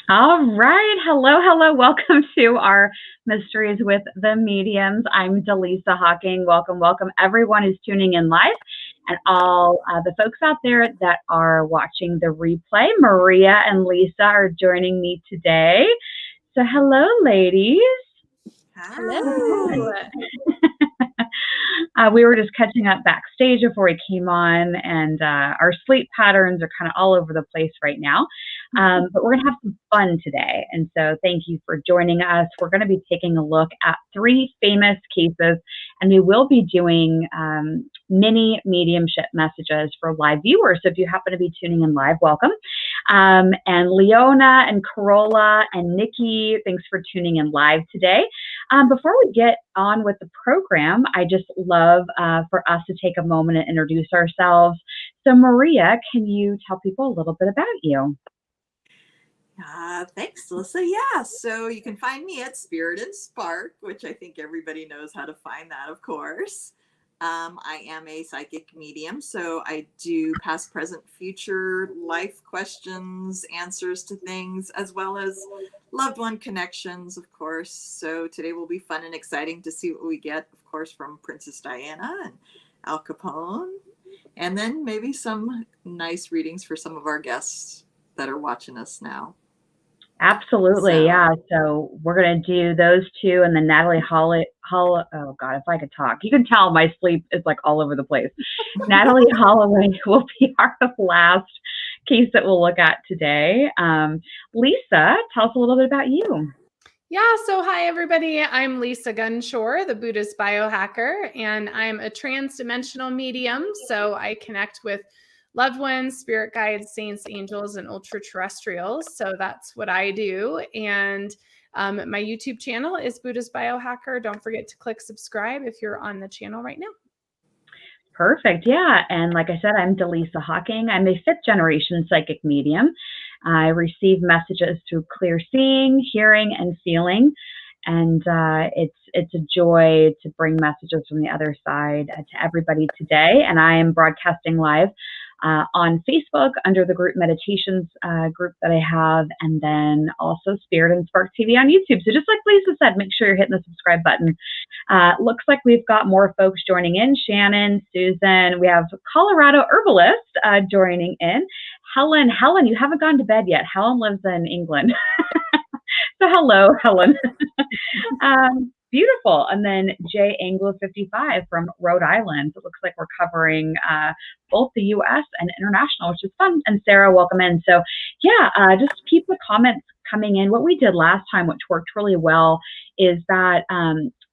All right. Hello, hello. Welcome to our Mysteries with the Mediums. I'm Dallisa Hocking. Welcome, welcome everyone who's tuning in live and all the folks out there that are watching the replay. Maria and Lisa are joining me today. So hello, ladies. Hello. We were just catching up backstage before we came on, and our sleep patterns are kind of all over the place right now. But we're going to have some fun today. And so thank you for joining us. We're going to be taking a look at 3 famous cases, and we will be doing mini mediumship messages for live viewers. So if you happen to be tuning in live, welcome. And Leona and Corolla and Nikki, thanks for tuning in live today. Before we get on with the program, I just love for us to take a moment and introduce ourselves. So Maria, can you tell people a little bit about you? Thanks, Dallisa. Yeah, so you can find me at Spirit and Spark, which I think everybody knows how to find that, of course. I am a psychic medium, so I do past, present, future, life questions, answers to things, as well as loved one connections, of course. So today will be fun and exciting to see what we get, of course, from Princess Diana and Al Capone, and then maybe some nice readings for some of our guests that are watching us now. Absolutely, yeah. So we're going to do those 2, and then Natalie Holloway. Oh God, if I could talk, you can tell my sleep is like all over the place. Natalie Holloway will be our last case that we'll look at today. Lisa, tell us a little bit about you. Yeah, so hi everybody. I'm Lisa Gunshore, the Buddhist biohacker, and I'm a trans-dimensional medium. So I connect with loved ones, spirit guides, saints, angels, and ultra terrestrials. So that's what I do. And my YouTube channel is Buddhist Biohacker. Don't forget to click subscribe if you're on the channel right now. Perfect. Yeah. And like I said, I'm Dallisa Hocking. I'm a 5th generation psychic medium. I receive messages through clear seeing, hearing, and feeling. And it's a joy to bring messages from the other side to everybody today. And I am broadcasting live on Facebook under the group meditations group that I have, and then also Spirit and Spark TV on YouTube. So just like Lisa said, make sure you're hitting the subscribe button. Looks like we've got more folks joining in. Shannon, Susan, we have Colorado Herbalist joining in. Helen, you haven't gone to bed yet. Helen lives in England. So hello, Helen. Beautiful. And then J Anglo 55 from Rhode Island. So it looks like we're covering both the US and international, which is fun. And Sarah, welcome in. So yeah, just keep the comments coming in. What we did last time, which worked really well, is that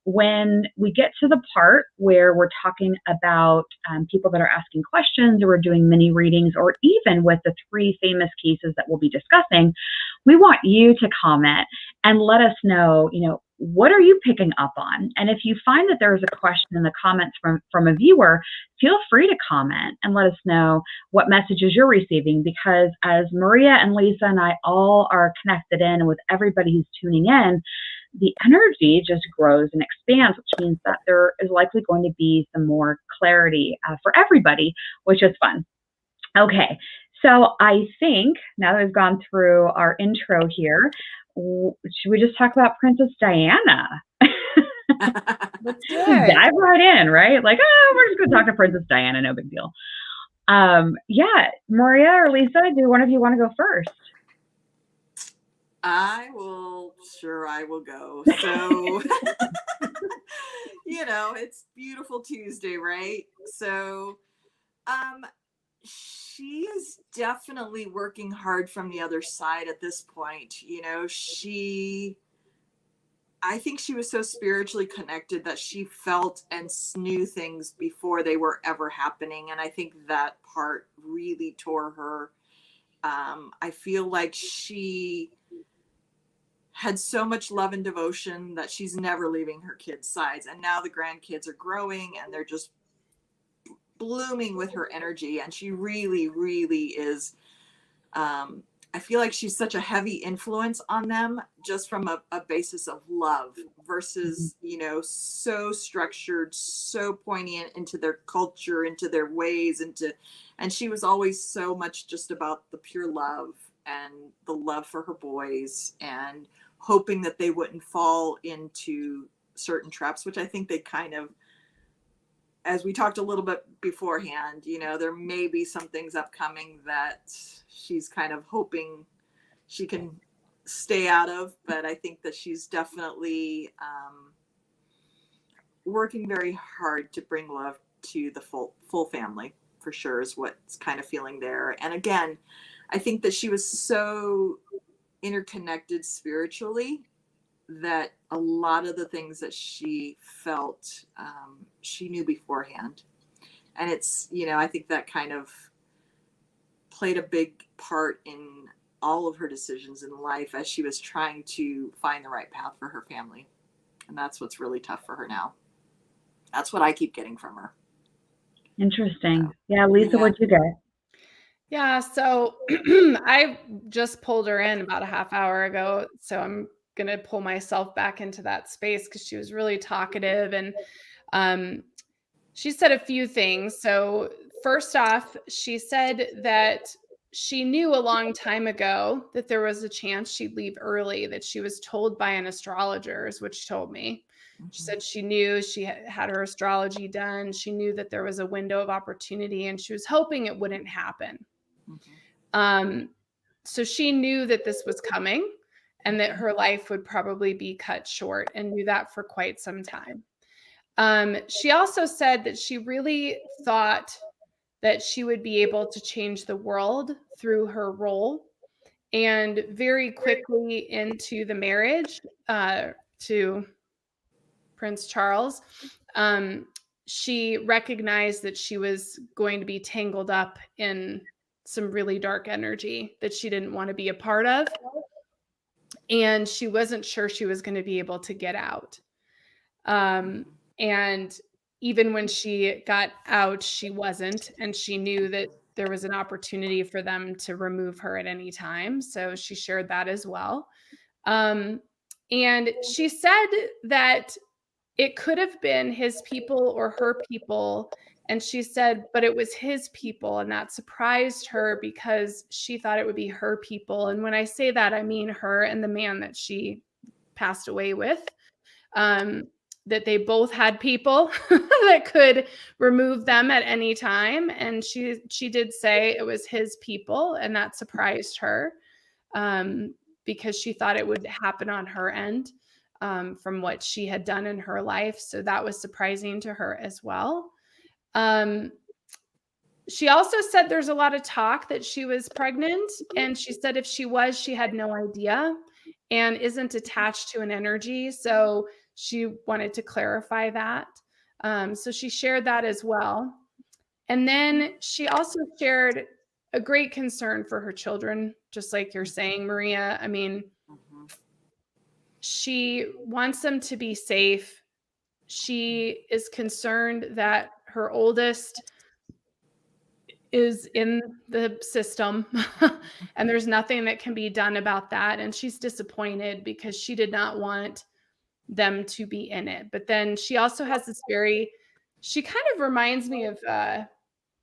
when we get to the part where we're talking about people that are asking questions, or we're doing mini readings, or even with the 3 famous cases that we'll be discussing, we want you to comment and let us know, what are you picking up on? And if you find that there's a question in the comments from a viewer, feel free to comment and let us know what messages you're receiving, because as Maria and Lisa and I all are connected in, and with everybody who's tuning in, the energy just grows and expands, which means that there is likely going to be some more clarity for everybody, which is fun. Okay, so I think now that we've gone through our intro here, should we just talk about Princess Diana? Let's do it. Dive right in, right? Like, we're just going to talk to Princess Diana, no big deal. Yeah, Maria or Lisa, do one of you want to go first? I will go. So, it's beautiful Tuesday, right? So, she is definitely working hard from the other side at this point. I think she was so spiritually connected that she felt and knew things before they were ever happening. And I think that part really tore her. I feel like she had so much love and devotion that she's never leaving her kids' sides. And now the grandkids are growing and they're just blooming with her energy. And she really, really is, I feel like she's such a heavy influence on them just from a basis of love versus, so structured, so poignant into their culture, into their ways, and she was always so much just about the pure love and the love for her boys, and hoping that they wouldn't fall into certain traps, which I think they kind of, as we talked a little bit beforehand, you know, there may be some things upcoming that she's kind of hoping she can stay out of, but I think that she's definitely working very hard to bring love to the full family, for sure, is what's kind of feeling there. And again, I think that she was so interconnected spiritually that a lot of the things that she felt, she knew beforehand. And it's, you know, I think that kind of played a big part in all of her decisions in life as she was trying to find the right path for her family. And that's what's really tough for her now. That's what I keep getting from her. Interesting. Yeah, Lisa, what'd you get? Yeah, so I just pulled her in about a half hour ago, so I'm going to pull myself back into that space because she was really talkative, and she said a few things. So first off, she said that she knew a long time ago that there was a chance she'd leave early, that she was told by an astrologer, is what she told me. She said she knew, she had her astrology done. She knew that there was a window of opportunity and she was hoping it wouldn't happen. So she knew that this was coming and that her life would probably be cut short, and knew that for quite some time. She also said that she really thought that she would be able to change the world through her role. And very quickly into the marriage to Prince Charles, she recognized that she was going to be tangled up in some really dark energy that she didn't want to be a part of. And she wasn't sure she was going to be able to get out. And even when she got out, she wasn't. And she knew that there was an opportunity for them to remove her at any time. So she shared that as well. And she said that it could have been his people or her people. And she said, but it was his people. And that surprised her because she thought it would be her people. And when I say that, I mean her and the man that she passed away with. That they both had people that could remove them at any time. And she did say it was his people, and that surprised her because she thought it would happen on her end from what she had done in her life. So that was surprising to her as well. She also said there's a lot of talk that she was pregnant, and she said if she was, she had no idea and isn't attached to an energy. So she wanted to clarify that. So she shared that as well. And then she also shared a great concern for her children, just like you're saying, Maria. I mean, she wants them to be safe. She is concerned that her oldest is in the system and there's nothing that can be done about that. And she's disappointed because she did not want them to be in it. But then she also has this she kind of reminds me of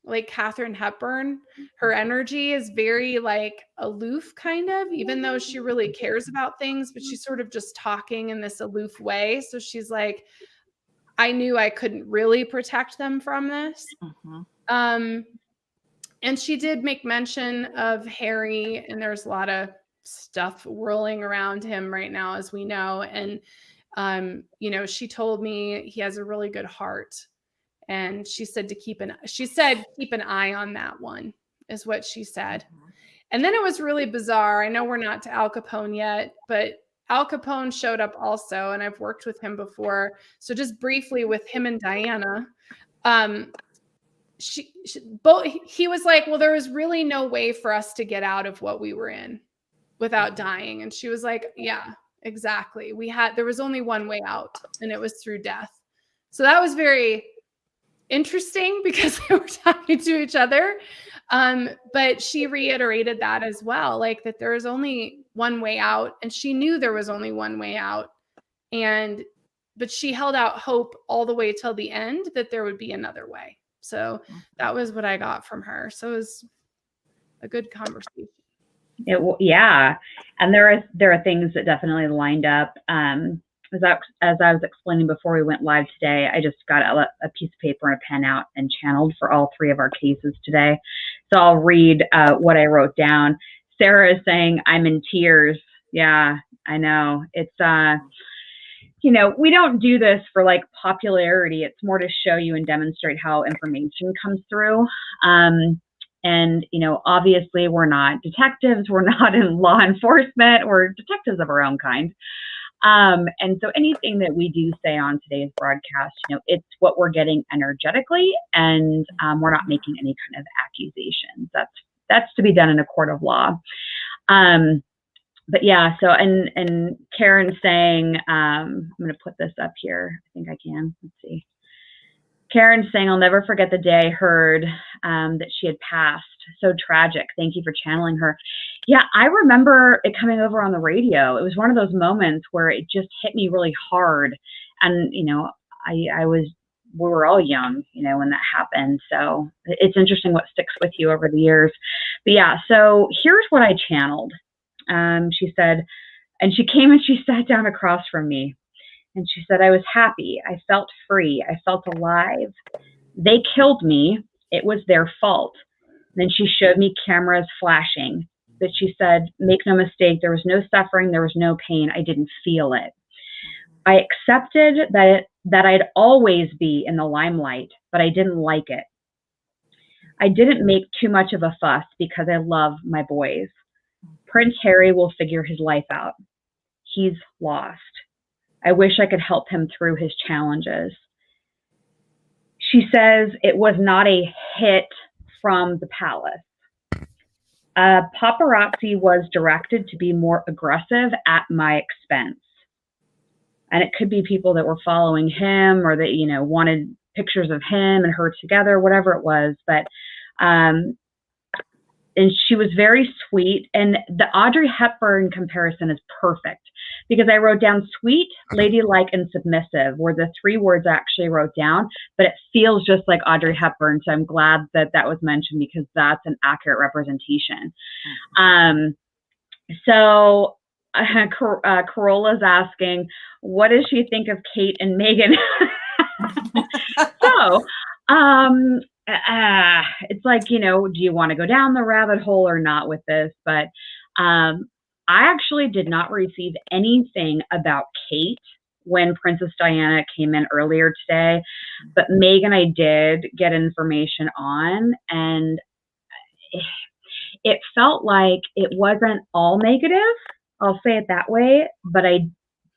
like Katharine Hepburn. Her energy is very like aloof kind of, even though she really cares about things, but she's sort of just talking in this aloof way. So she's like, I knew I couldn't really protect them from this. And she did make mention of Harry, and there's a lot of stuff whirling around him right now, as we know. And you know, she told me he has a really good heart. And she said keep an eye on that one, is what she said. And then it was really bizarre. I know we're not to Al Capone yet, but Al Capone showed up also, and I've worked with him before. So just briefly with him and Diana, he was like, well, there was really no way for us to get out of what we were in without dying. And she was like, yeah, exactly. There was only one way out, and it was through death. So that was very interesting because they were talking to each other. But she reiterated that as well, like that there is only one way out, and she knew there was only one way out. But she held out hope all the way till the end that there would be another way. So that was what I got from her. So it was a good conversation. Yeah, and there are things that definitely lined up. As I was explaining before we went live today, I just got a piece of paper and a pen out and channeled for all three of our cases today. So I'll read what I wrote down. Sarah is saying, "I'm in tears." Yeah, I know. It's we don't do this for like popularity. It's more to show you and demonstrate how information comes through. And, obviously we're not detectives. We're not in law enforcement. We're detectives of our own kind. And so anything that we do say on today's broadcast, it's what we're getting energetically, and we're not making any kind of accusations. That's to be done in a court of law. But yeah, so, and Karen's saying, I'm going to put this up here. I think I can. Let's see. Karen's saying, "I'll never forget the day I heard that she had passed. So tragic. Thank you for channeling her." Yeah, I remember it coming over on the radio. It was one of those moments where it just hit me really hard. And, we were all young, when that happened. So it's interesting what sticks with you over the years. But yeah, so here's what I channeled. She said, and she came and she sat down across from me. And she said, "I was happy. I felt free. I felt alive. They killed me. It was their fault." Then she showed me cameras flashing. But she said, "Make no mistake, there was no suffering. There was no pain. I didn't feel it. I accepted that I'd always be in the limelight, but I didn't like it. I didn't make too much of a fuss because I love my boys. Prince Harry will figure his life out. He's lost. I wish I could help him through his challenges." She says it was not a hit from the palace. Paparazzi was directed to be more aggressive at my expense. And it could be people that were following him or that, wanted pictures of him and her together, whatever it was. But, and she was very sweet. And the Audrey Hepburn comparison is perfect because I wrote down sweet, ladylike, and submissive were the three words I actually wrote down, but it feels just like Audrey Hepburn. So I'm glad that was mentioned because that's an accurate representation. So Corolla's asking, what does she think of Kate and Meghan? So, it's like, do you want to go down the rabbit hole or not with this? But I actually did not receive anything about Kate when Princess Diana came in earlier today, but Meghan I did get information on, and it felt like it wasn't all negative. I'll say it that way, but I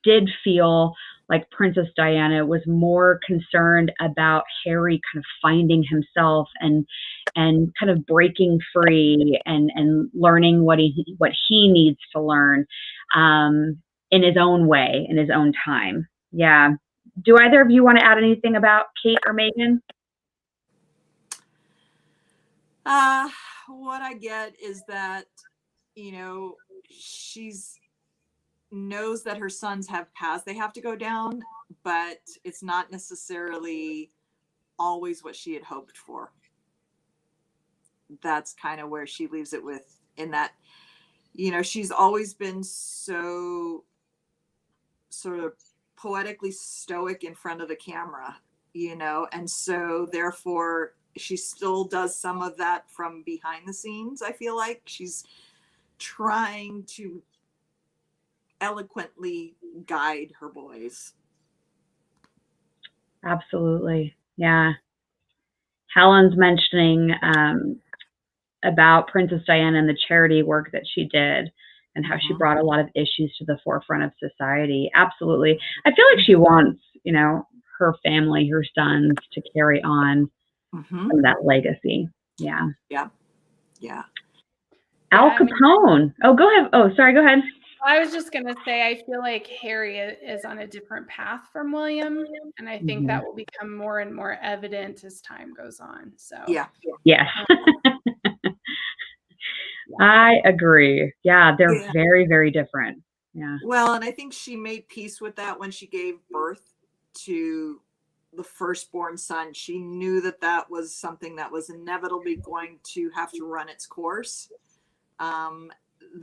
did feel like Princess Diana was more concerned about Harry kind of finding himself and kind of breaking free and learning what he needs to learn in his own way, in his own time. Yeah. Do either of you want to add anything about Kate or Meghan? What I get is that, she's knows that her sons have paths they have to go down, but it's not necessarily always what she had hoped for. That's kind of where she leaves it with, in that, she's always been so sort of poetically stoic in front of the camera, and so therefore she still does some of that from behind the scenes. I feel like she's trying to eloquently guide her boys. Absolutely. Yeah. Helen's mentioning about Princess Diana and the charity work that she did and how she brought a lot of issues to the forefront of society. Absolutely. I feel like she wants, her family, her sons to carry on some of that legacy. Yeah. Yeah. Yeah. Al Capone. Oh, go ahead. Oh, sorry. Go ahead. I was just going to say, I feel like Harry is on a different path from William, and I think that will become more and more evident as time goes on. So, yeah. Yes. I agree. Yeah, they're very, very different. Yeah. Well, and I think she made peace with that when she gave birth to the firstborn son. She knew that was something that was inevitably going to have to run its course.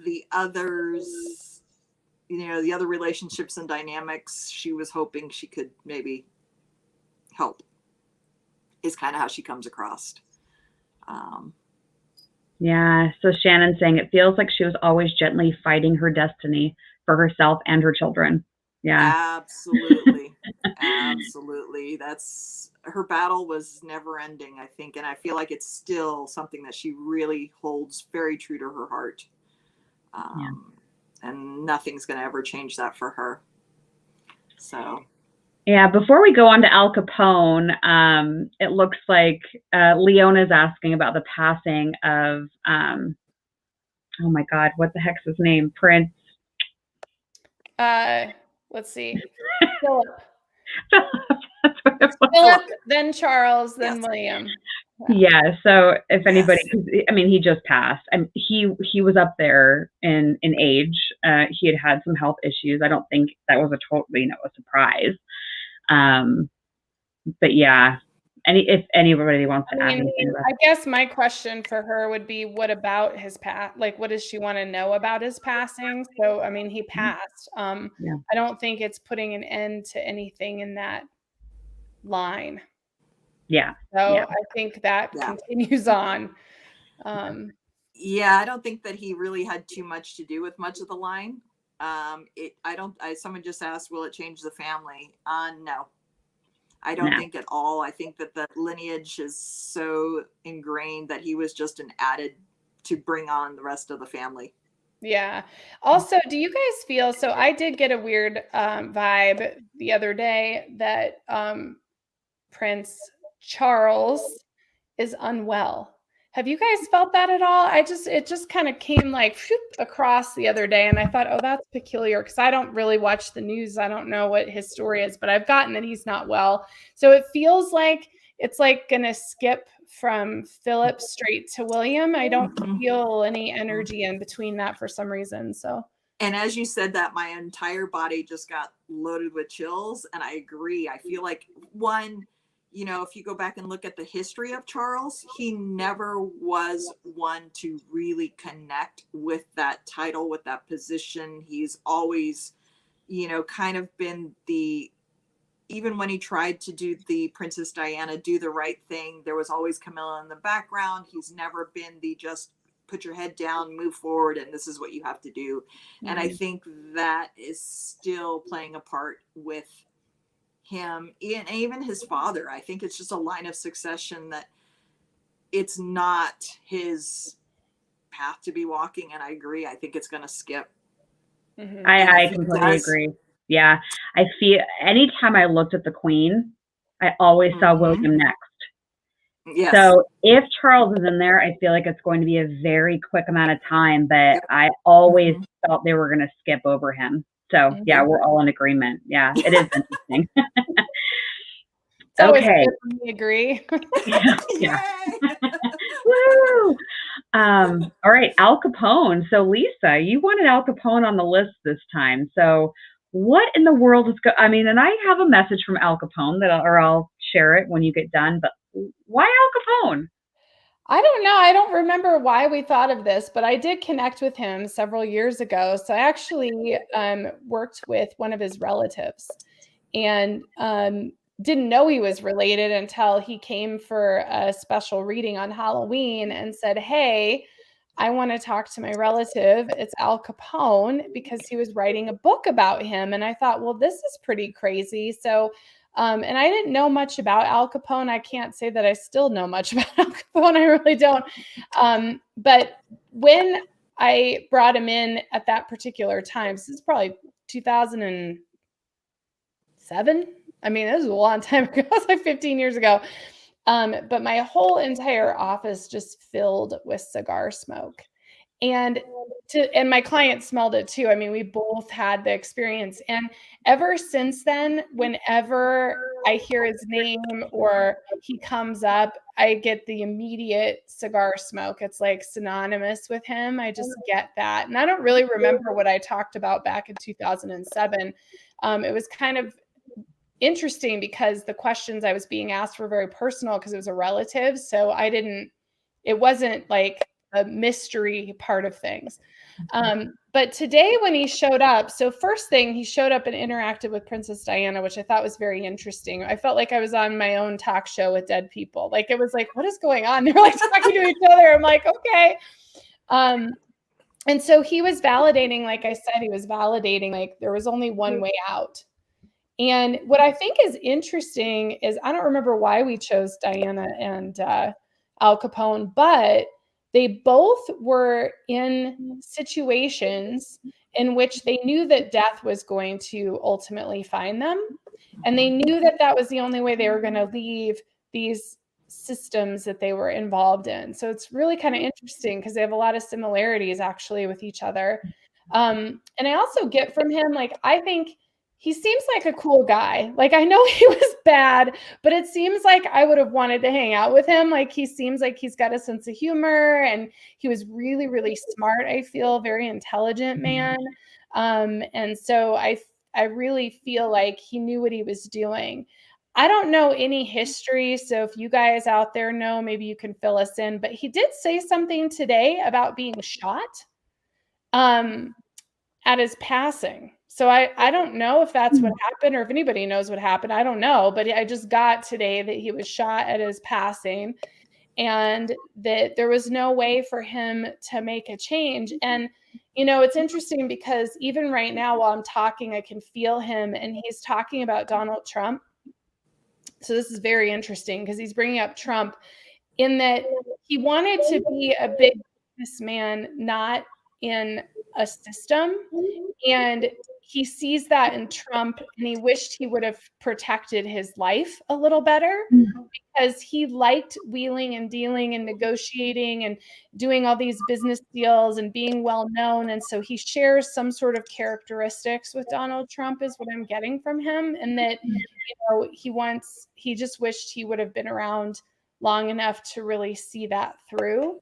the others, the other relationships and dynamics, she was hoping she could maybe help, is kind of how she comes across. Yeah. So Shannon's saying it feels like she was always gently fighting her destiny for herself and her children. Yeah. Absolutely. Absolutely. Her battle was never ending, I think. And I feel like it's still something that she really holds very true to her heart. And nothing's going to ever change that for her. So. Yeah, before we go on to Al Capone, it looks like Leona's asking about the passing of, oh my God, what the heck's his name? Prince. Let's see. Philip. That's what it was. Philip, then Charles, then William. Yeah. So if anybody, I mean, he just passed. He was up there in age. He had some health issues. I don't think that was a surprise. But yeah, if anybody wants to add anything about I guess my question for her would be, what about his past? Like, what does she want to know about his passing? So, I mean, he passed. I don't think it's putting an end to anything in that line. Yeah. So I think that continues on. Yeah, I don't think that he really had too much to do with much of the line. Someone just asked, will it change the family? No. I don't think at all. I think that the lineage is so ingrained that he was just an added to bring on the rest of the family. Yeah. Also, do you guys feel, so I did get a weird vibe the other day that Prince Charles is unwell. Have you guys felt that at all? It just kind of came like across the other day, and I thought, oh, that's peculiar, because I don't really watch the news. I don't know what his story is, but I've gotten that he's not well. So it feels like it's like gonna skip from Philip straight to William. I don't feel any energy in between that for some reason. So. And as you said that, my entire body just got loaded with chills, and I agree. I feel like if you go back and look at the history of Charles, he never was one to really connect with that title, with that position. He's always, kind of been even when he tried to do the Princess Diana, do the right thing, there was always Camilla in the background. He's never been the just put your head down, move forward, and this is what you have to do. And I think that is still playing a part with him, and even his father. I think it's just a line of succession that it's not his path to be walking, and I agree. I think it's going to skip. I completely agree. Yeah, I feel anytime I looked at the Queen, I always saw William next. Yes. So if Charles is in there, I feel like it's going to be a very quick amount of time, but I always felt they were going to skip over him. So yeah, we're all in agreement. Yeah, it is interesting. Okay. We agree. Yeah. Woo! All right, Al Capone. So Lisa, you wanted Al Capone on the list this time. So what in the world is and I have a message from Al Capone I'll share it when you get done, but why Al Capone? I don't know. I don't remember why we thought of this, but I did connect with him several years ago. So I actually worked with one of his relatives, and didn't know he was related until he came for a special reading on Halloween and said, hey, I want to talk to my relative. It's Al Capone, because he was writing a book about him. And I thought, well, this is pretty crazy. So and I didn't know much about Al Capone. I can't say that I still know much about Al Capone. I really don't. But when I brought him in at that particular time, this is probably 2007. I mean, this was a long time ago. It was like 15 years ago. But my whole entire office just filled with cigar smoke. And my client smelled it too. I mean, we both had the experience. And ever since then, whenever I hear his name or he comes up, I get the immediate cigar smoke. It's like synonymous with him. I just get that. And I don't really remember what I talked about back in 2007. It was kind of interesting because the questions I was being asked were very personal because it was a relative. So it wasn't like the mystery part of things. But today when he showed up, so first thing, he showed up and interacted with Princess Diana, which I thought was very interesting. I felt like I was on my own talk show with dead people. Like, it was like, what is going on? They're like talking to each other. I'm like, okay. And so he was validating, like I said, he was validating, like, there was only one way out. And what I think is interesting is, I don't remember why we chose Diana and Al Capone, but they both were in situations in which they knew that death was going to ultimately find them. And they knew that that was the only way they were going to leave these systems that they were involved in. So it's really kind of interesting because they have a lot of similarities actually with each other. And I also get from him, like, I think he seems like a cool guy. Like, I know he was bad, but it seems like I would have wanted to hang out with him. Like, he seems like he's got a sense of humor, and he was really, really smart. I feel very intelligent man. And so I really feel like he knew what he was doing. I don't know any history, so if you guys out there know, maybe you can fill us in. But he did say something today about being shot at his passing. So I don't know if that's what happened or if anybody knows what happened. I don't know, but I just got today that he was shot at his passing and that there was no way for him to make a change. And, you know, it's interesting because even right now while I'm talking, I can feel him, and he's talking about Donald Trump. So this is very interesting because he's bringing up Trump in that he wanted to be a big businessman, not in a system. And he sees that in Trump, and he wished he would have protected his life a little better because he liked wheeling and dealing and negotiating and doing all these business deals and being well known. And so he shares some sort of characteristics with Donald Trump is what I'm getting from him. And that, you know, he just wished he would have been around long enough to really see that through.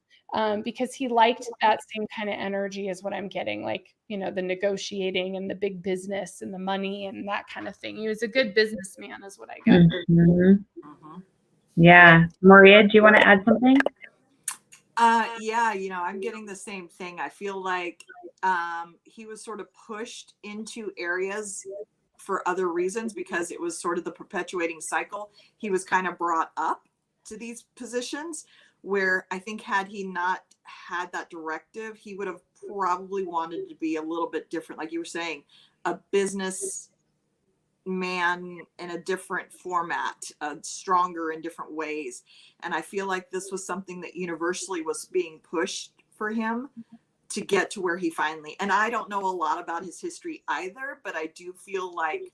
Because he liked that same kind of energy is what I'm getting, like, you know, the negotiating and the big business and the money and that kind of thing. He was a good businessman is what I got. Yeah. Maria, do you want to add something? Yeah, you know, I'm getting the same thing. I feel like he was sort of pushed into areas for other reasons because it was sort of the perpetuating cycle. He was kind of brought up to these positions where I think had he not had that directive, he would have probably wanted to be a little bit different. Like you were saying, a business man in a different format, stronger in different ways. And I feel like this was something that universally was being pushed for him to get to where he finally, and I don't know a lot about his history either, but I do feel like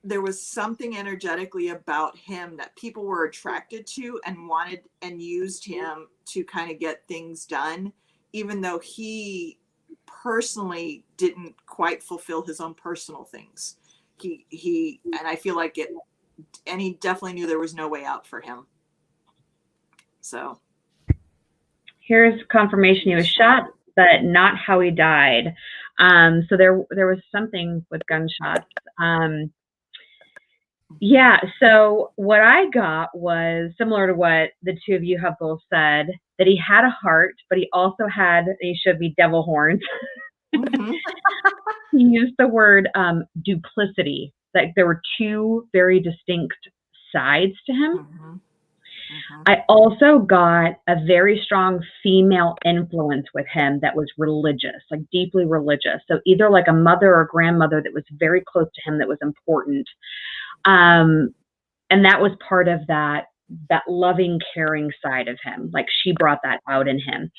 there was something energetically about him that people were attracted to and wanted and used him to kind of get things done, even though he personally didn't quite fulfill his own personal things. He and I feel like it, and he definitely knew there was no way out for him. So here's confirmation he was shot, but not how he died. So there was something with gunshots. Yeah, so what I got was similar to what the two of you have both said, that he had a heart, but he also had, he showed me devil horns. He used the word duplicity, like there were two very distinct sides to him. I also got a very strong female influence with him that was religious, like deeply religious. So either like a mother or grandmother that was very close to him that was important. And that was part of that loving, caring side of him. Like she brought that out in him.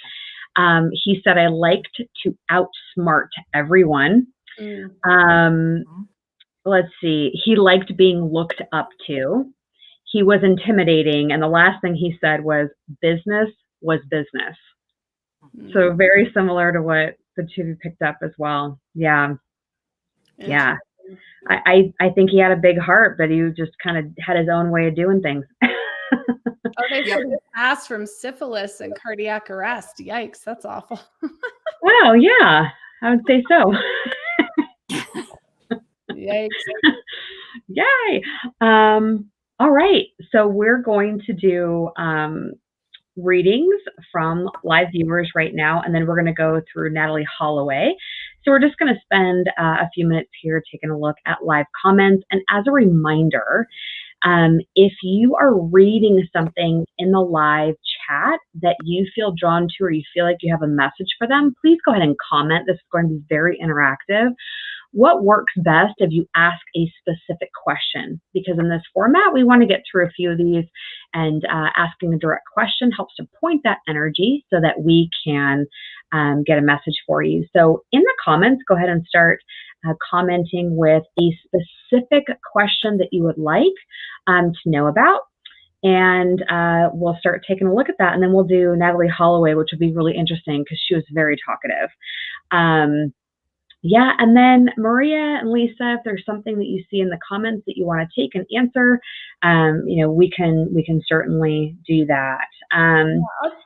He said, I liked to outsmart everyone. Let's see. He liked being looked up to. He was intimidating. And the last thing he said was business was business. So very similar to what the two of you picked up as well. Yeah. Yeah. I think he had a big heart, but he just kind of had his own way of doing things. Oh, they said he passed from syphilis and cardiac arrest. Yikes, that's awful. Wow, yeah, I would say so. Yikes. Yay. All right, so we're going to do readings from live viewers right now, and then we're going to go through Natalie Holloway. So we're just going to spend a few minutes here taking a look at live comments. And as a reminder, if you are reading something in the live chat that you feel drawn to, or you feel like you have a message for them, please go ahead and comment. This is going to be very interactive. What works best if you ask a specific question? Because in this format, we want to get through a few of these, and asking a direct question helps to point that energy so that we can get a message for you. So in the comments, go ahead and start commenting with a specific question that you would like to know about. And we'll start taking a look at that. And then we'll do Natalie Holloway, which will be really interesting because she was very talkative. Yeah, and then Maria and Lisa, if there's something that you see in the comments that you want to take and answer, we can certainly do that.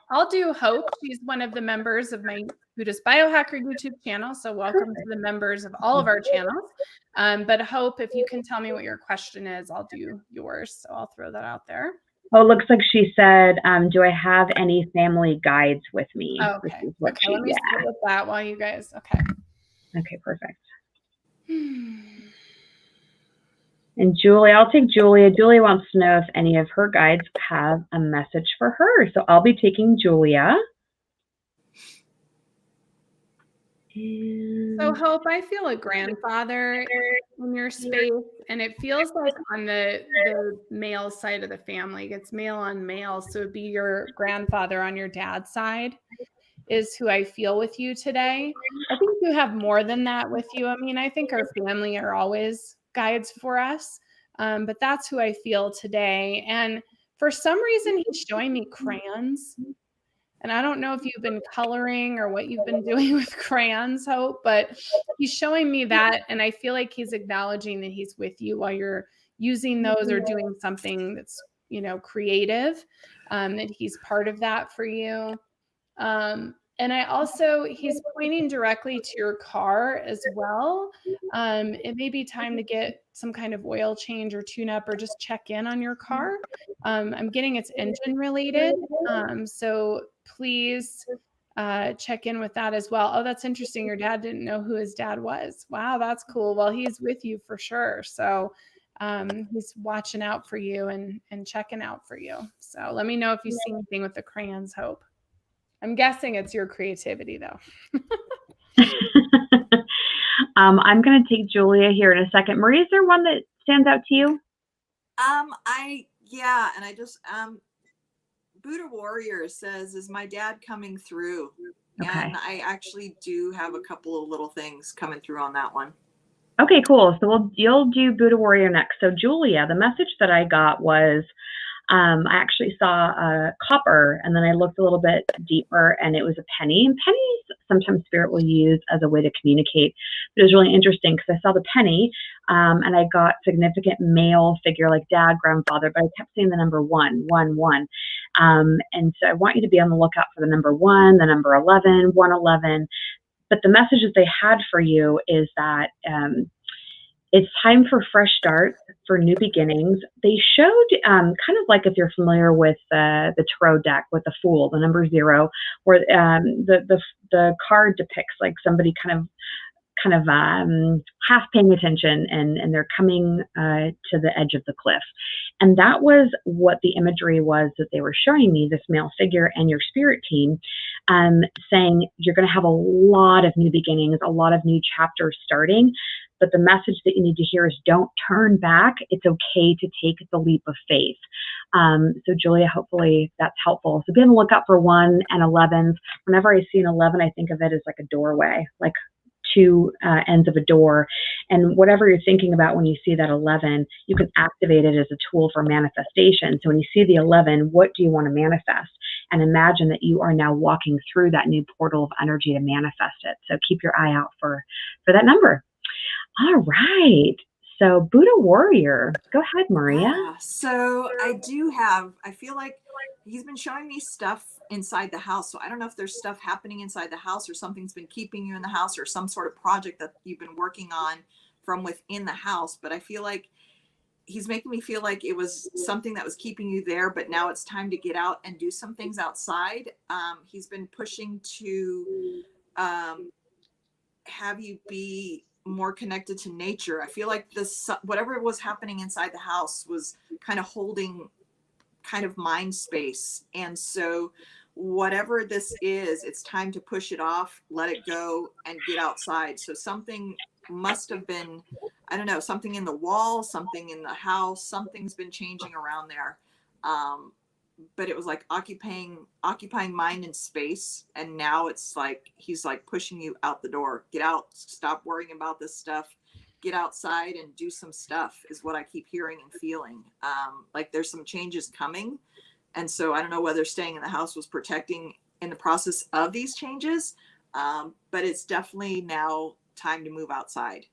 I'll do Hope. She's one of the members of my Buddhist Biohacker YouTube channel. So welcome to the members of all of our channels. But Hope, if you can tell me what your question is, I'll do yours. So I'll throw that out there. Oh, it looks like she said, do I have any family guides with me? Oh, okay. Okay, let me start with that while you guys, okay. Okay, perfect. And Julia, I'll take Julia. Julia wants to know if any of her guides have a message for her. So I'll be taking Julia. So Hope, I feel a grandfather in your space, and it feels like on the male side of the family, it's male on male. So it'd be your grandfather on your dad's side is who I feel with you today. I think you have more than that with you. I mean, I think our family are always guides for us, but that's who I feel today. And for some reason, he's showing me crayons. And I don't know if you've been coloring or what you've been doing with crayons, Hope, but he's showing me that. And I feel like he's acknowledging that he's with you while you're using those or doing something that's, creative, that he's part of that for you. And he's pointing directly to your car as well. It may be time to get some kind of oil change or tune up or just check in on your car. I'm getting it's engine related. So please check in with that as well. Oh, that's interesting. Your dad didn't know who his dad was. Wow, that's cool. Well, he's with you for sure. So he's watching out for you and checking out for you. So let me know if you see anything with the crayons, Hope. I'm guessing it's your creativity, though. I'm going to take Julia here in a second. Maria, is there one that stands out to you? And I just, Buddha Warrior says, is my dad coming through? Okay. And I actually do have a couple of little things coming through on that one. Okay, cool. So you'll do Buddha Warrior next. So Julia, the message that I got was, I actually saw a copper, and then I looked a little bit deeper, and it was a penny. And pennies sometimes spirit will use as a way to communicate. But it was really interesting because I saw the penny, and I got significant male figure like dad, grandfather, but I kept seeing the number 1, 1, 1. And so I want you to be on the lookout for the number 1, the number 11, 111. But the messages they had for you is that it's time for fresh starts, for new beginnings. They showed kind of like if you're familiar with the tarot deck with the Fool, the number 0, where the card depicts like somebody kind of half paying attention and they're coming to the edge of the cliff. And that was what the imagery was that they were showing me, this male figure and your spirit team, saying you're going to have a lot of new beginnings, a lot of new chapters starting. But the message that you need to hear is don't turn back. It's okay to take the leap of faith. So Julia, hopefully that's helpful. So be on the lookout for 1 and 11s. Whenever I see an 11, I think of it as like a doorway, like 2 ends of a door. And whatever you're thinking about when you see that 11, you can activate it as a tool for manifestation. So when you see the 11, what do you want to manifest? And imagine that you are now walking through that new portal of energy to manifest it. So keep your eye out for that number. All right. So Buddha Warrior, go ahead, Maria. So I feel like he's been showing me stuff inside the house. So I don't know if there's stuff happening inside the house or something's been keeping you in the house or some sort of project that you've been working on from within the house. But I feel like he's making me feel like it was something that was keeping you there, but now it's time to get out and do some things outside. He's been pushing to have you be more connected to nature. I feel like this, whatever was happening inside the house was kind of holding kind of mind space. And so whatever this is, it's time to push it off, let it go, and get outside. So something must have been, I don't know, something in the wall, something in the house, something's been changing around there. But it was like occupying mind and space. And now it's like, he's like pushing you out the door. Get out, stop worrying about this stuff, get outside and do some stuff, is what I keep hearing and feeling. Like there's some changes coming. And so I don't know whether staying in the house was protecting in the process of these changes, but it's definitely now time to move outside,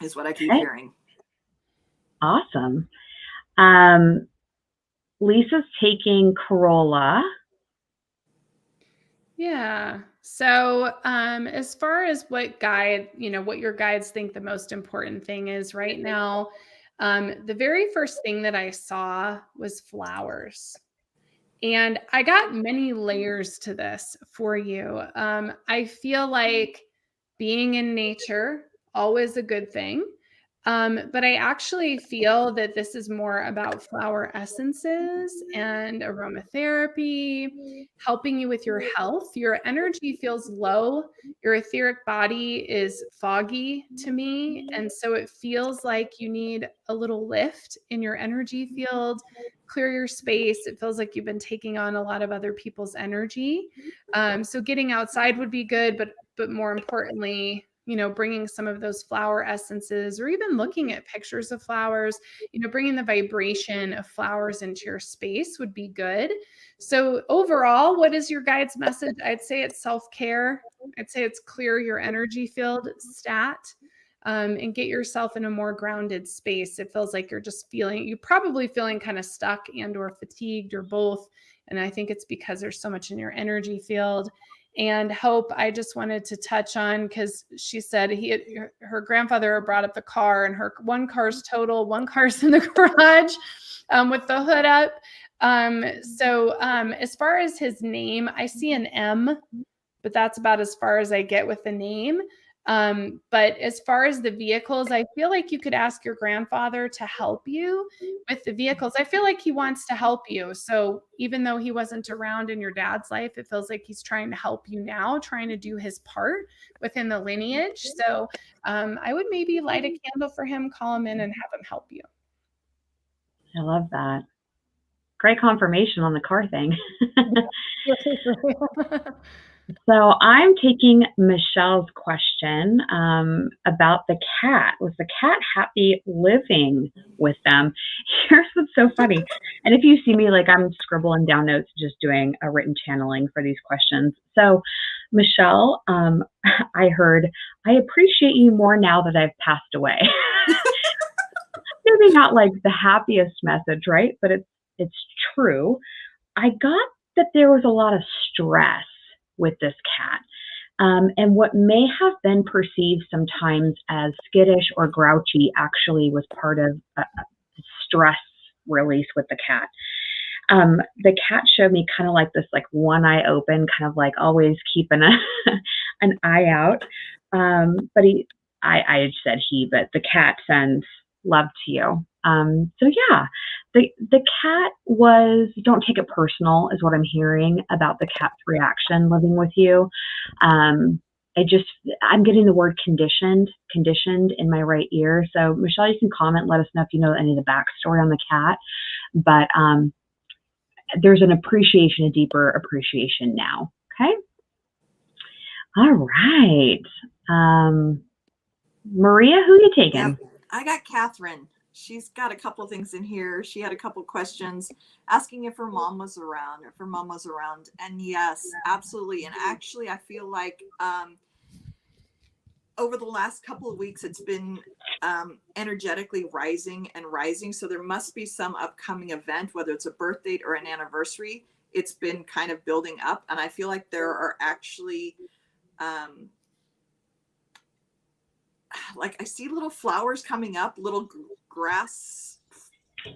is what I keep hearing. Awesome. Lisa's taking Corolla. Yeah. So, as far as what your guides think the most important thing is right now, the very first thing that I saw was flowers. And I got many layers to this for you. I feel like being in nature, always a good thing. But I actually feel that this is more about flower essences and aromatherapy, helping you with your health. Your energy feels low. Your etheric body is foggy to me. And so it feels like you need a little lift in your energy field, clear your space. It feels like you've been taking on a lot of other people's energy. So getting outside would be good, but more importantly, bringing some of those flower essences, or even looking at pictures of flowers, bringing the vibration of flowers into your space would be good. So overall, what is your guide's message? I'd say it's self-care. I'd say it's clear your energy field stat, and get yourself in a more grounded space. It feels like you're probably feeling kind of stuck and or fatigued or both. And I think it's because there's so much in your energy field. And Hope, I just wanted to touch on, because she said her grandfather brought up the car, and her one car's total, one car's in the garage with the hood up. So as far as his name, I see an M, but that's about as far as I get with the name. But as far as the vehicles, I feel like you could ask your grandfather to help you with the vehicles. I feel like he wants to help you. So even though he wasn't around in your dad's life, it feels like he's trying to help you now, trying to do his part within the lineage. So I would maybe light a candle for him, call him in, and have him help you. I love that. Great confirmation on the car thing. So I'm taking Michelle's question about the cat. Was the cat happy living with them? Here's what's so funny. And if you see me, like, I'm scribbling down notes, just doing a written channeling for these questions. So Michelle, I heard, I appreciate you more now that I've passed away. Maybe not like the happiest message, right? But it's true. I got that there was a lot of stress with this cat. And what may have been perceived sometimes as skittish or grouchy actually was part of a stress release with the cat. The cat showed me kind of like this, like one eye open, kind of like always keeping an eye out. But I said he, but the cat sends love to you. So yeah, the cat don't take it personal is what I'm hearing about the cat's reaction living with you. I'm getting the word conditioned in my right ear. So Michelle, you can comment, let us know if you know any of the backstory on the cat, but there's an appreciation, a deeper appreciation now. Okay. All right. Maria, who are you taking? Yep. I got Catherine. She's got a couple of things in here. She had a couple of questions asking if her mom was around, And yes, absolutely. And actually, I feel like over the last couple of weeks, it's been energetically rising. So there must be some upcoming event, whether it's a birth date or an anniversary. It's been kind of building up. And I feel like there are actually like I see little flowers coming up, little grass,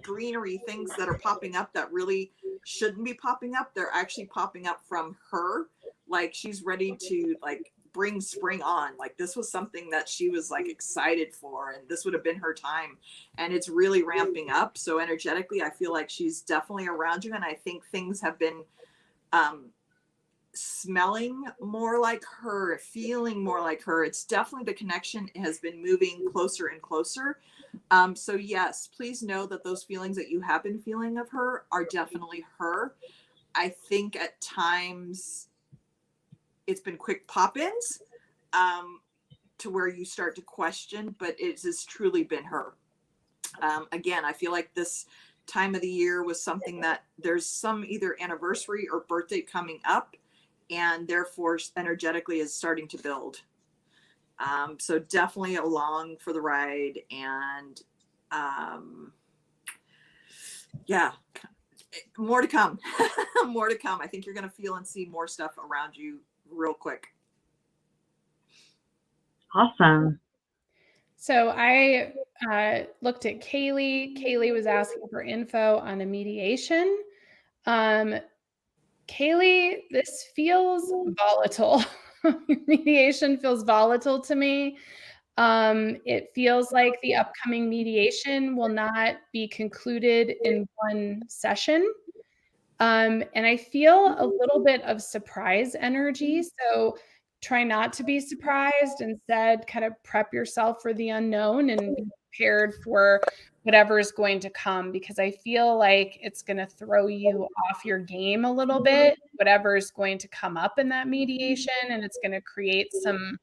greenery things that are popping up that really shouldn't be popping up. They're actually popping up from her. Like she's ready to like bring spring on. Like this was something that she was like excited for, and this would have been her time. And it's really ramping up. So energetically, I feel like she's definitely around you. And I think things have been smelling more like her, feeling more like her. It's definitely the connection has been moving closer and closer. So yes, please know that those feelings that you have been feeling of her are definitely her. I think at times it's been quick pop-ins to where you start to question, but it has truly been her. Again, I feel like this time of the year was something that there's some either anniversary or birthday coming up, and therefore energetically is starting to build. So definitely along for the ride. And yeah, more to come. More to come. I think you're going to feel and see more stuff around you real quick. Awesome. So I looked at Kaylee. Kaylee was asking for info on a mediation. Kaylee, this feels volatile. Mediation feels volatile to me. It feels like the upcoming mediation will not be concluded in one session. And I feel a little bit of surprise energy. So try not to be surprised. Instead, kind of prep yourself for the unknown and be prepared for whatever is going to come, because I feel like it's going to throw you off your game a little bit, whatever is going to come up in that mediation, and it's going to create some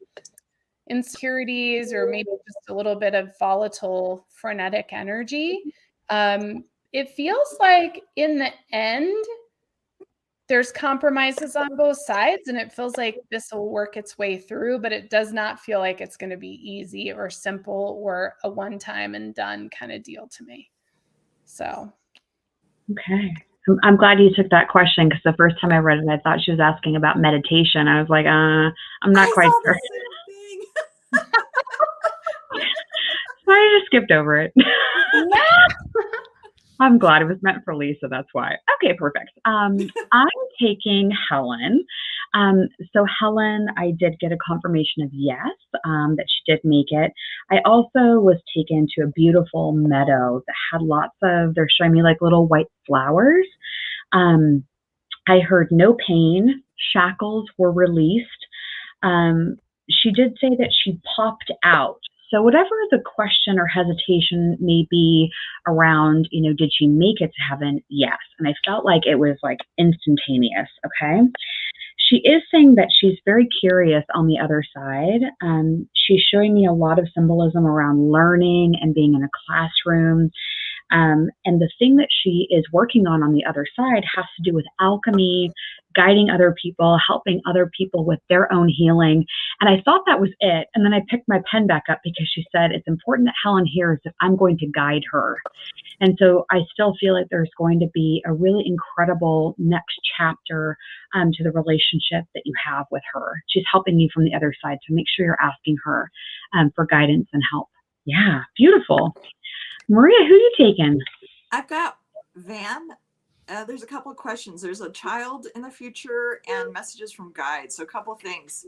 insecurities or maybe just a little bit of volatile, frenetic energy. It feels like in the end, there's compromises on both sides, and it feels like this will work its way through, but it does not feel like it's going to be easy or simple or a one time and done kind of deal to me. So. Okay. I'm glad you took that question, because the first time I read it, I thought she was asking about meditation. I was like, I'm not quite sure. So I just skipped over it. I'm glad it was meant for Lisa. That's why. Okay, perfect. I'm taking Helen. So Helen, I did get a confirmation of yes, that she did make it. I also was taken to a beautiful meadow that had they're showing me like little white flowers. I heard no pain, shackles were released. She did say that she popped out. So whatever the question or hesitation may be around, did she make it to heaven? Yes. And I felt like it was like instantaneous. Okay. She is saying that she's very curious on the other side. She's showing me a lot of symbolism around learning and being in a classroom. And the thing that she is working on the other side has to do with alchemy, guiding other people, helping other people with their own healing. And I thought that was it. And then I picked my pen back up because she said, it's important that Helen hears that I'm going to guide her. And so I still feel like there's going to be a really incredible next chapter to the relationship that you have with her. She's helping me from the other side. So make sure you're asking her for guidance and help. Yeah, beautiful. Maria, who are you taking? I've got Van. There's a couple of questions. There's a child in the future and messages from guides. So a couple of things.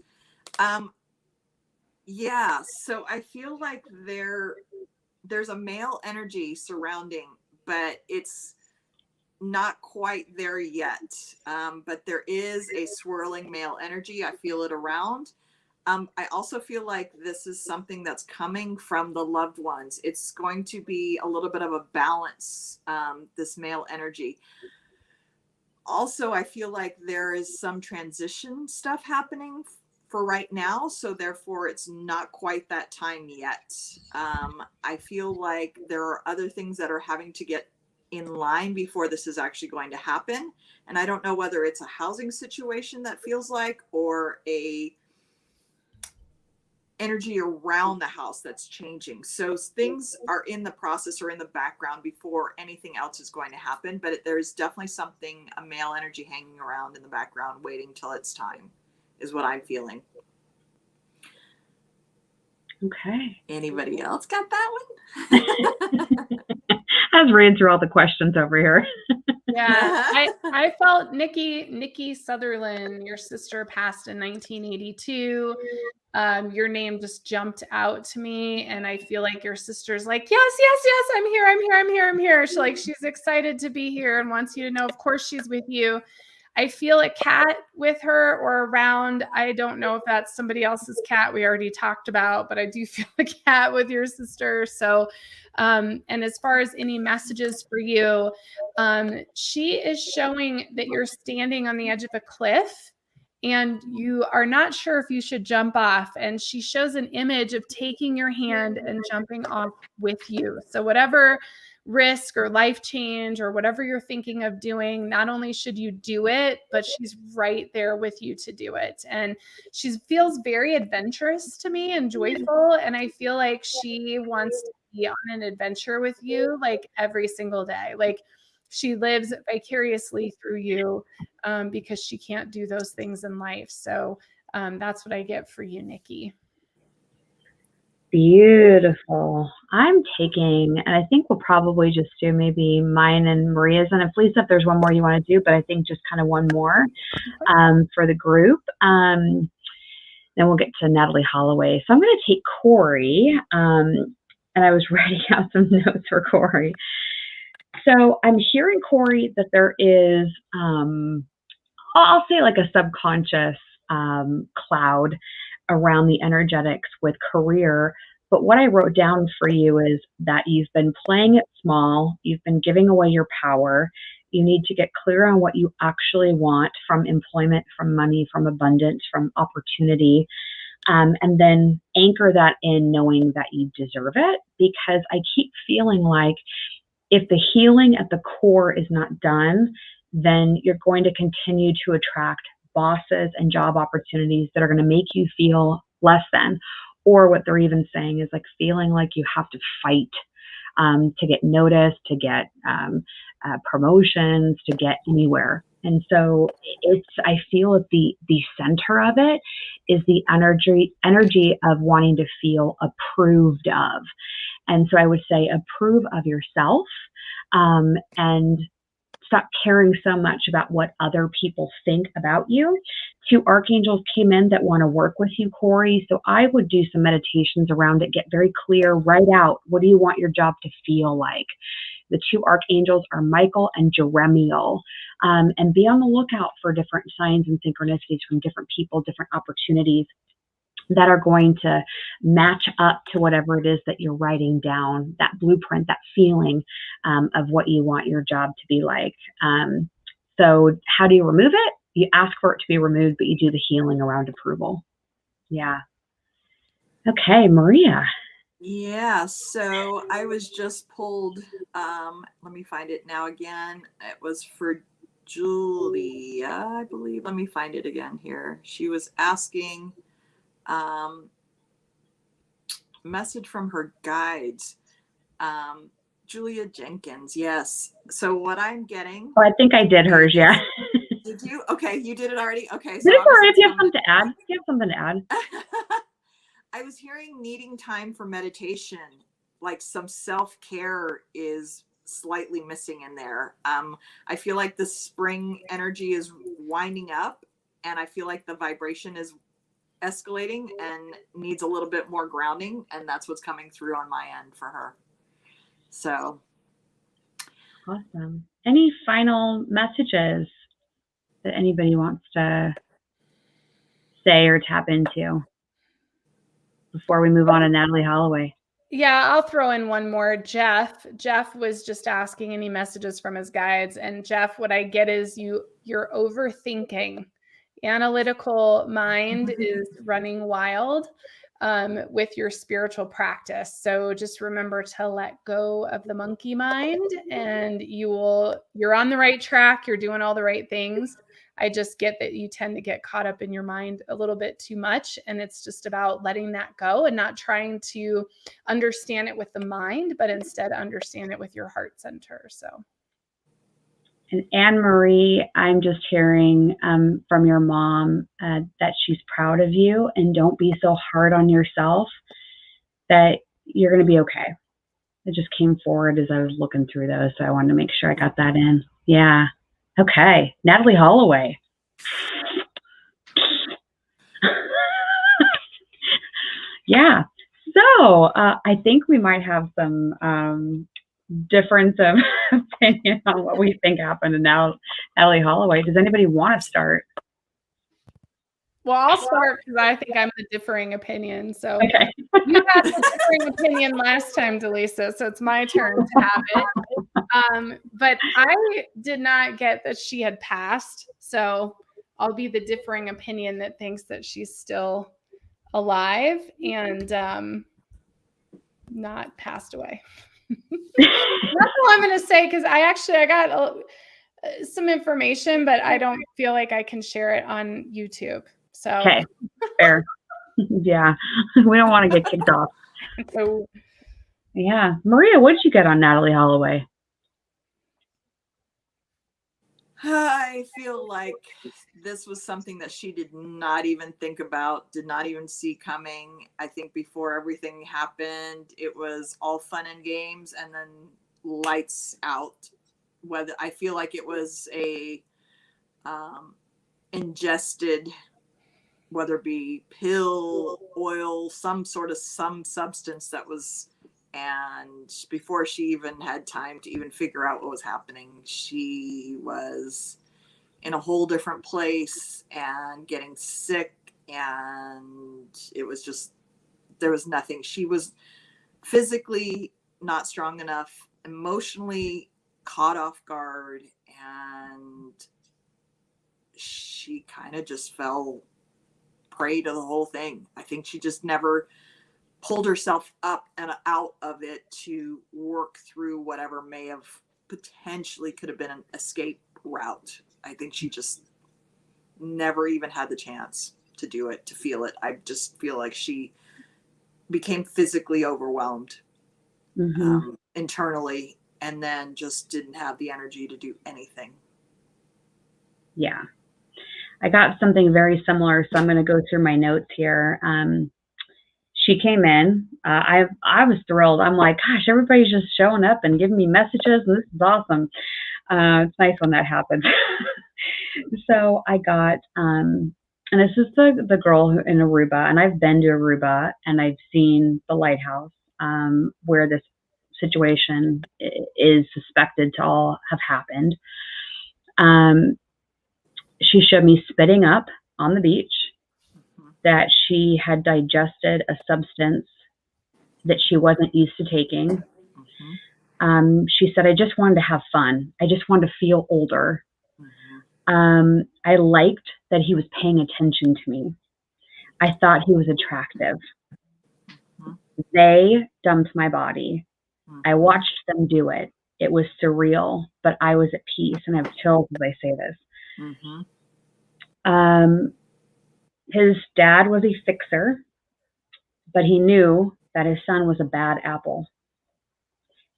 Yeah, so I feel like there's a male energy surrounding, but it's not quite there yet. But there is a swirling male energy. I feel it around. I also feel like this is something that's coming from the loved ones. It's going to be a little bit of a balance, this male energy. Also, I feel like there is some transition stuff happening for right now. So therefore, it's not quite that time yet. I feel like there are other things that are having to get in line before this is actually going to happen. And I don't know whether it's a housing situation that feels like, or a energy around the house that's changing. So things are in the process or in the background before anything else is going to happen. But there's definitely something, a male energy hanging around in the background, waiting till it's time, is what I'm feeling. Okay. Anybody else got that one? I was reading through all the questions over here. Yeah, I felt Nikki Sutherland, your sister passed in 1982. Your name just jumped out to me, and I feel like your sister's like, yes, I'm here. She's excited to be here and wants you to know, of course, she's with you. I feel a cat with her or around. I don't know if that's somebody else's cat we already talked about, but I do feel a cat with your sister. So, and as far as any messages for you, she is showing that you're standing on the edge of a cliff and you are not sure if you should jump off. And she shows an image of taking your hand and jumping off with you. So whatever risk or life change or whatever you're thinking of doing, not only should you do it, but she's right there with you to do it. And she feels very adventurous to me and joyful. And I feel like she wants to be on an adventure with you like every single day. Like she lives vicariously through you because she can't do those things in life. So that's what I get for you, Nikki. Beautiful. I'm taking, and I think we'll probably just do maybe mine and Maria's, and if Lisa, if there's one more you want to do, but I think just kind of one more for the group. Then we'll get to Natalie Holloway. So I'm going to take Corey, and I was writing out some notes for Corey. So I'm hearing, Corey, that there is, I'll say like a subconscious cloud around the energetics with career. But what I wrote down for you is that you've been playing it small. You've been giving away your power. You need to get clear on what you actually want from employment, from money, from abundance, from opportunity. And then anchor that in knowing that you deserve it, because I keep feeling like if the healing at the core is not done, then you're going to continue to attract bosses and job opportunities that are going to make you feel less than, or what they're even saying is like feeling like you have to fight to get noticed, to get promotions, to get anywhere. And so I feel that the center of it is the energy of wanting to feel approved of. And so I would say approve of yourself and stop caring so much about what other people think about you. 2 archangels came in that want to work with you, Corey. So I would do some meditations around it, get very clear, write out, what do you want your job to feel like? The 2 archangels are Michael and Jeremiel. And be on the lookout for different signs and synchronicities from different people, different opportunities that are going to match up to whatever it is that you're writing down, that blueprint, that feeling of what you want your job to be like. So how do you remove it? You ask for it to be removed, but you do the healing around approval. Yeah. Okay, Maria. Yeah, so I was just pulled, let me find it now again. It was for Julia, I believe. Let me find it again here. She was asking message from her guides. Julia Jenkins, yes. So what I'm getting. Oh, I think I did hers, yeah. Did you? Okay, you did it already? Okay. So if you have something to add, you have something to add. I was hearing needing time for meditation, like some self-care is slightly missing in there. I feel like the spring energy is winding up, and I feel like the vibration is escalating and needs a little bit more grounding, and that's what's coming through on my end for her. So awesome. Any final messages that anybody wants to say or tap into before we move on to Natalie Holloway? Yeah, I'll throw in one more. Jeff was just asking any messages from his guides. And Jeff, what I get is you're overthinking. Analytical mind is running wild with your spiritual practice. So just remember to let go of the monkey mind, and you're on the right track. You're doing all the right things. I just get that you tend to get caught up in your mind a little bit too much. And it's just about letting that go and not trying to understand it with the mind, but instead understand it with your heart center. So. And Anne-Marie, I'm just hearing from your mom that she's proud of you, and don't be so hard on yourself. that you're going to be okay. It just came forward as I was looking through those, so I wanted to make sure I got that in. Yeah. Okay. Natalie Holloway. Yeah. So I think we might have some difference of opinion on what we think happened to Natalie Holloway. Does anybody want to start? Well, I'll start because I think I'm the differing opinion. So Okay. you had the differing opinion last time, Dallisa, so it's my turn to have it. But I did not get that she had passed, so I'll be the differing opinion that thinks that she's still alive and not passed away. That's all I'm going to say, because I got some information, but I don't feel like I can share it on YouTube. So Okay, fair. Yeah, we don't want to get kicked off. So yeah, Maria, what did you get on Natalie Holloway? I feel like this was something that she did not even think about, did not even see coming. I think before everything happened, it was all fun and games, and then lights out. Whether I feel like it was a ingested, whether it be pill, oil, some substance that was, and before she even had time to even figure out what was happening, she was in a whole different place and getting sick, and it was just, there was nothing. She was physically not strong enough, emotionally caught off guard, and she kind of just fell prey to the whole thing. I think she just never pulled herself up and out of it to work through whatever may have potentially could have been an escape route. I think she just never even had the chance to do it, to feel it. I just feel like she became physically overwhelmed internally, and then just didn't have the energy to do anything. Yeah. I got something very similar, so I'm going to go through my notes here. She came in. I was thrilled. I'm like, gosh, everybody's just showing up and giving me messages, and this is awesome. It's nice when that happens. So I got, and this is the girl in Aruba, and I've been to Aruba, and I've seen the lighthouse where this situation is suspected to all have happened. She showed me spitting up on the beach, that she had digested a substance that she wasn't used to taking. She said, I just wanted to have fun. I just wanted to feel older. I liked that he was paying attention to me. I thought he was attractive. They dumped my body. I watched them do it. It was surreal, but I was at peace, and I have chills as I say this. His dad was a fixer, but he knew that his son was a bad apple.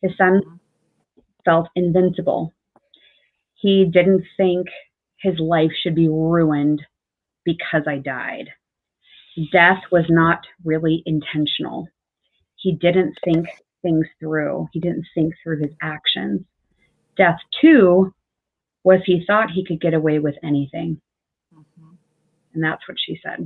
His son felt invincible. He didn't think his life should be ruined because I died. Death was not really intentional. He didn't think things through. He didn't think through his actions. Death, too, was he thought he could get away with anything. And that's what she said.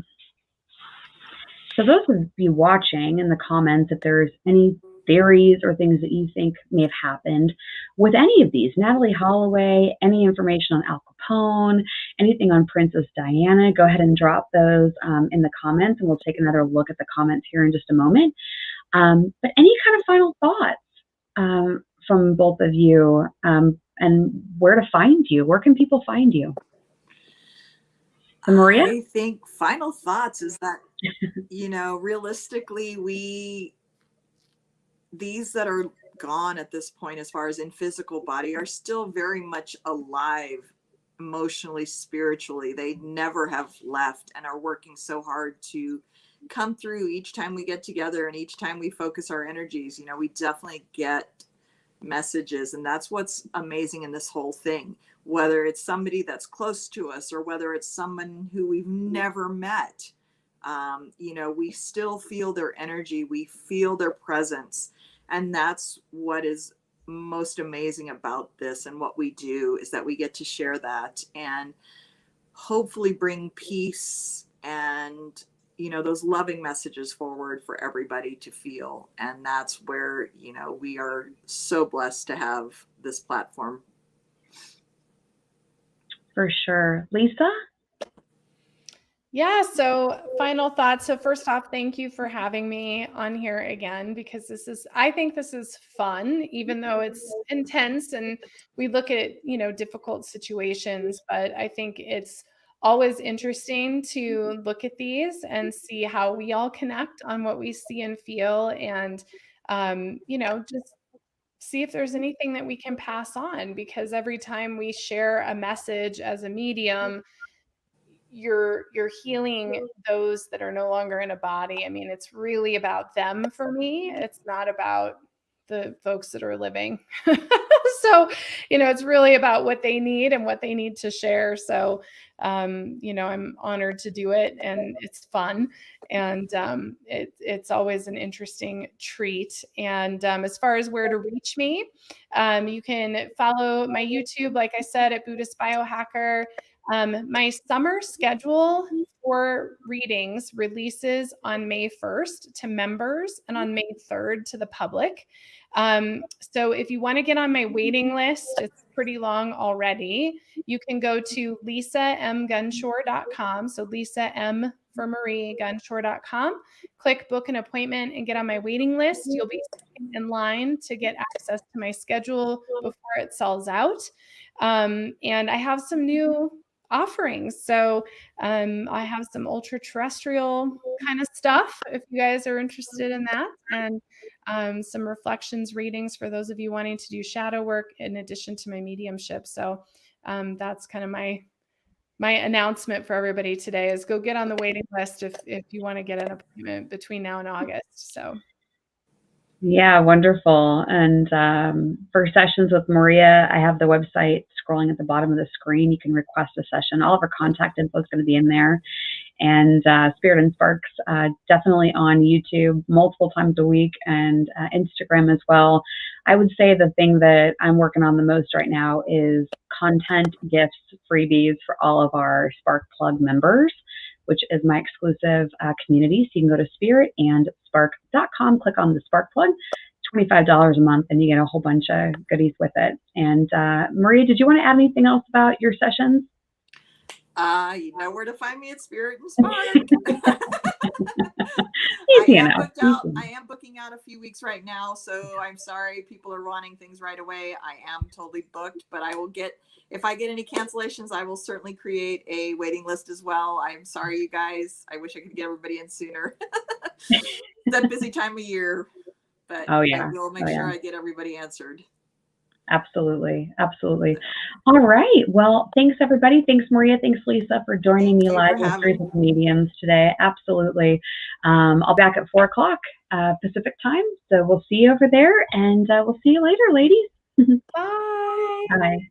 So those would be watching in the comments if there's any theories or things that you think may have happened with any of these. Natalie Holloway, any information on Al Capone, anything on Princess Diana, go ahead and drop those in the comments, and we'll take another look at the comments here in just a moment. But any kind of final thoughts from both of you, and where to find you? Where can people find you? So Maria? I think final thoughts is that, realistically, these that are gone at this point, as far as in physical body, are still very much alive emotionally, spiritually. They never have left and are working so hard to come through each time we get together, and each time we focus our energies. We definitely get messages, and that's what's amazing in this whole thing, whether it's somebody that's close to us or whether it's someone who we've never met. You know, we still feel their energy, we feel their presence. And that's what is most amazing about this and what we do, is that we get to share that and hopefully bring peace and, you know, those loving messages forward for everybody to feel. And that's where, you know, we are so blessed to have this platform. For sure. Lisa? Yeah, so final thoughts. So first off, thank you for having me on here again, because I think this is fun, even though it's intense and we look at, difficult situations, but I think it's always interesting to look at these and see how we all connect on what we see and feel, and, just see if there's anything that we can pass on, because every time we share a message as a medium, you're healing those that are no longer in a body. I mean, it's really about them for me. It's not about the folks that are living. So, it's really about what they need and what they need to share. So, I'm honored to do it, and it's fun, and it's always an interesting treat. And as far as where to reach me, you can follow my YouTube, like I said, at Buddhist Biohacker. My summer schedule for readings releases on May 1st to members and on May 3rd to the public. So if you want to get on my waiting list, it's pretty long already. You can go to lisamgunshore.com. So Lisa M for Marie, Gunshore.com. Click book an appointment and get on my waiting list. You'll be in line to get access to my schedule before it sells out. And I have some new offerings. So I have some ultra terrestrial kind of stuff if you guys are interested in that, and some reflections readings for those of you wanting to do shadow work in addition to my mediumship. So that's kind of my announcement for everybody today, is go get on the waiting list if you want to get an appointment between now and August. So Yeah, wonderful. And for sessions with Maria, I have the website scrolling at the bottom of the screen. You can request a session. All of her contact info is going to be in there. And Spirit and Sparks, definitely on YouTube multiple times a week, and Instagram as well. I would say the thing that I'm working on the most right now is content, gifts, freebies for all of our Spark Plug members, which is my exclusive community. So you can go to spiritandspark.com, click on the Spark Plug, $25 a month, and you get a whole bunch of goodies with it. And Maria, did you want to add anything else about your sessions? You know where to find me at Spirit and Spark. Easy I enough. am booking out a few weeks right now, so I'm sorry people are wanting things right away. I am totally booked, but I will if I get any cancellations, I will certainly create a waiting list as well. I'm sorry, you guys. I wish I could get everybody in sooner. It's a busy time of year, but I will make sure I get everybody answered. Absolutely. Absolutely. All right. Well, thanks, everybody. Thanks, Maria. Thanks, Lisa, for joining me live with Stories of Mediums today. Absolutely. I'll be back at 4 o'clock Pacific time. So we'll see you over there, and we'll see you later, ladies. Bye. Bye.